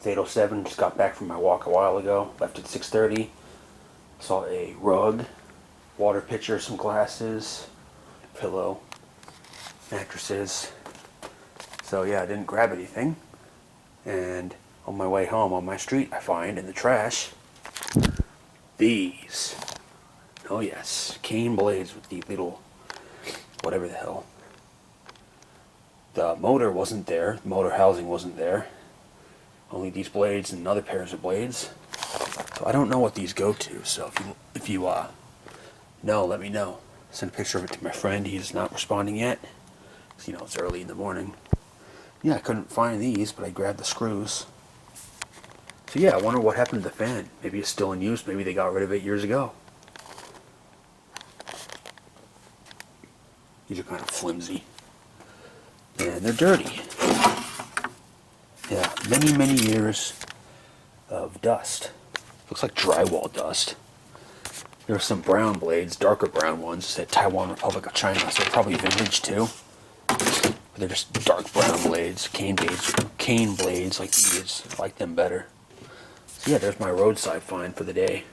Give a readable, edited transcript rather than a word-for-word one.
It's 8:07. Just got back from my walk a while ago. Left at 6:30. Saw a rug, water pitcher, some glasses, pillow, mattresses. So yeah, I didn't grab anything. And on my way home on my street, I find in the trash these. Oh yes, cane blades with the little whatever the hell. The motor wasn't there. The motor housing wasn't there. Only these blades and other pairs of blades. So I don't know what these go to. So if you know, let me know. Send a picture of it to my friend. He's not responding yet. 'Cause, it's early in the morning. Yeah, I couldn't find these, but I grabbed the screws. So yeah, I wonder what happened to the fan. Maybe it's still in use. Maybe they got rid of it years ago. These are kind of flimsy. And they're dirty. Yeah, many years of dust. Looks like drywall dust. There are some brown blades, darker brown ones. It said Taiwan Republic of China, so they're probably vintage too. But they're just dark brown blades, cane blades like these. I like them better. So yeah, there's my roadside find for the day.